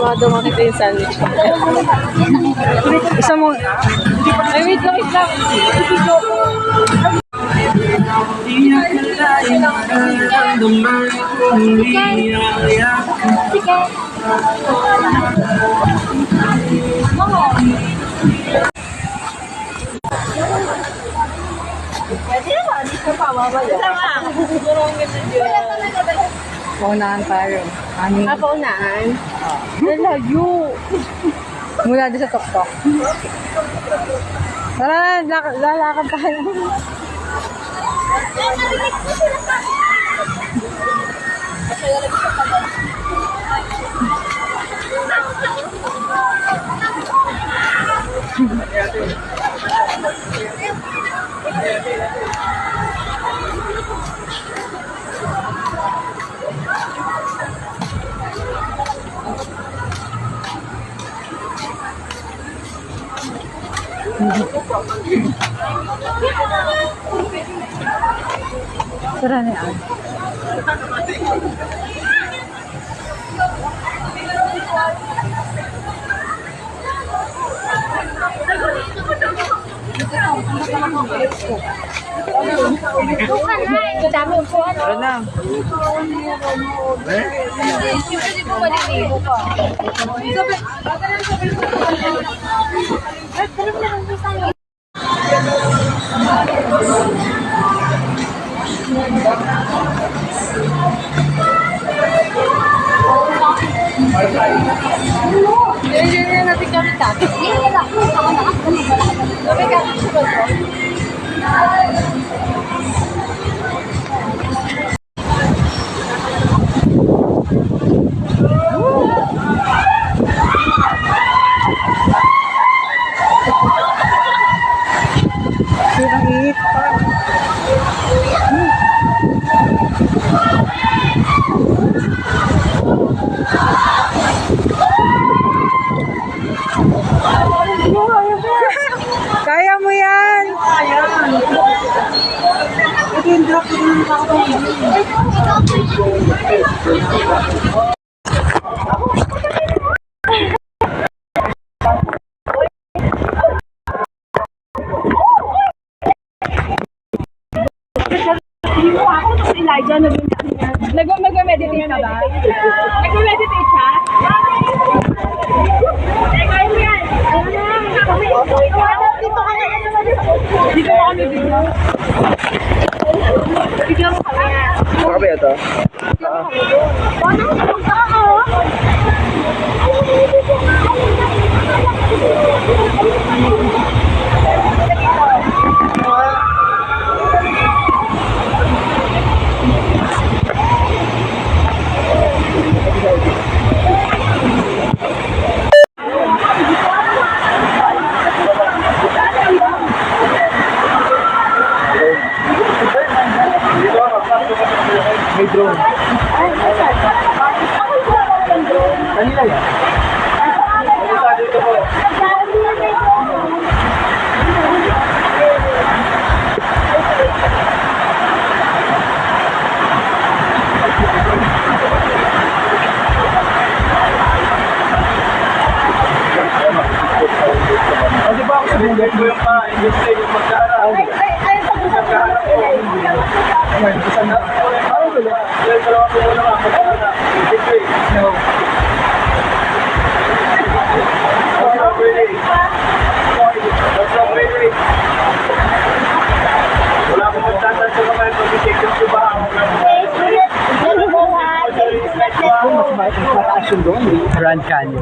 Baka daw makita yung sandwich. Isa mo. Ay, wait lang, wait lang. Paunahan tayo. Paunahan? Lalayo. Mula doon sa tok-tok. Tara, lalakad tayo. Tara na yan. Tara na. Yan natin kami tapos. Kami kami siya ba? Kaya mo yan! Ito yung drop ko ng Nag-meditate ka ba? Nag-meditate siya? Dito mo kami bigla. Bigla mo kami. Baka ba ito? May drone. Kanila yan. Dito po. Di ba ako sa bugat ko yung pa-industry yung magkaharap? Ay, magkaharap ko. Ay, isa na. Ano ba? Dahil dalawa ko muna mga magkaharap. Industry. No. That's not really. That's not really. Wala akong magtatan sa mga pag-i-take yung ba? Mas mataas yung doon, Grand Canyon.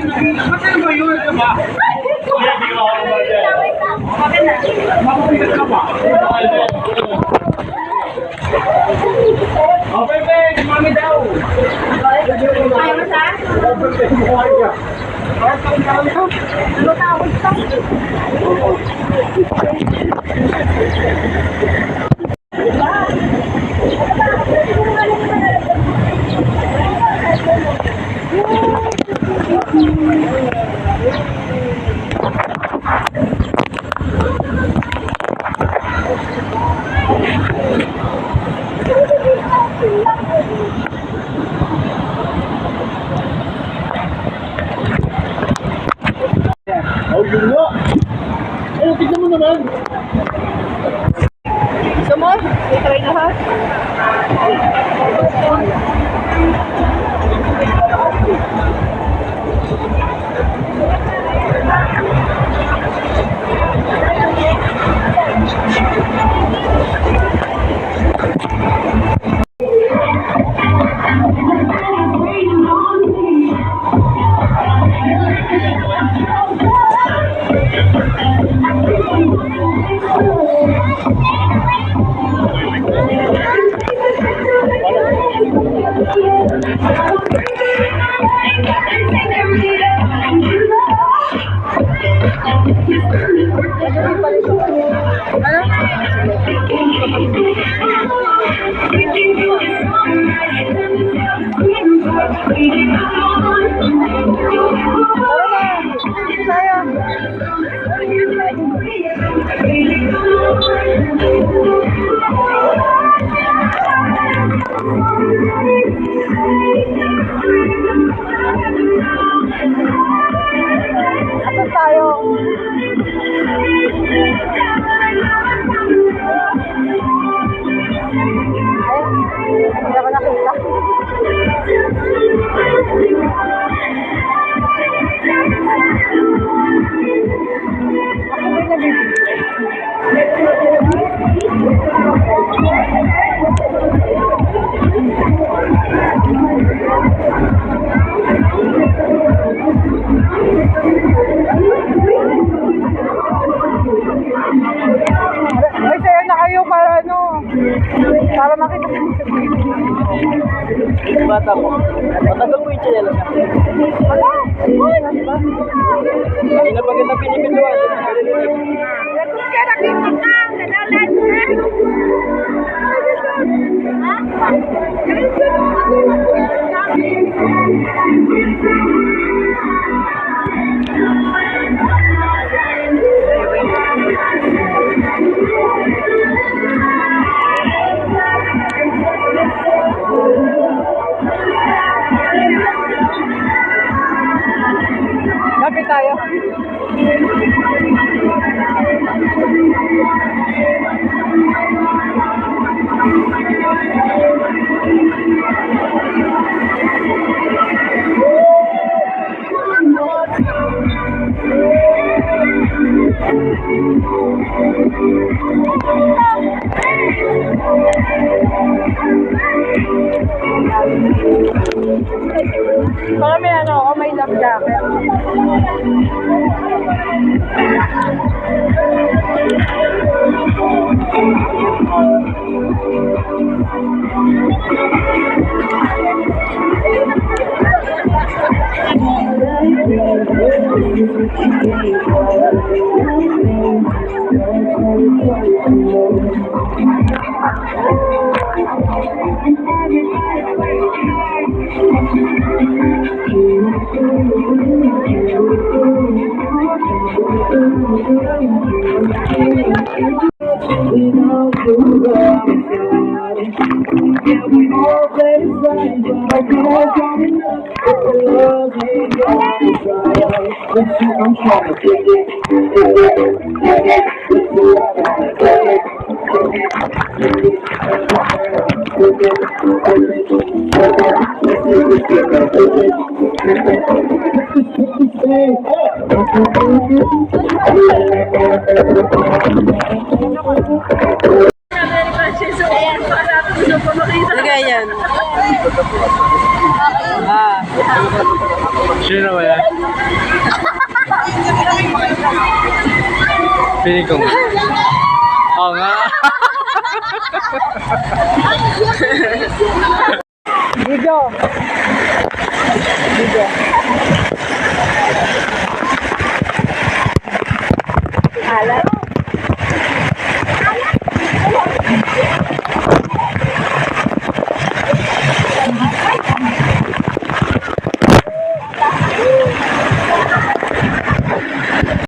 Matay ba yun? Ano ba? Hindi ko ako ba dyan? Makupitas ka ba? Okay, Ben. Mami daw. Ayaw mo sa? Ano tawag sa? Oh, yun nga. Eh, tignan mo naman. Gusto mo? I-try na ha? Asan tayo? Ay, hindi ako nakita. Ako ba Ay, share na kayo para ano, para makita ko sa video. Bata mo. Matagal mo yung channel siya. Wala! Uy! Hindi na pagkita pinipinduan. Lagot ka, nakita ka! Nanalan ka! Lapit tayo. Baka may ano ako, may love jacket. Talaga yan. Sino ba yan? Piling ko. Oo nga. Video. Video. Alam.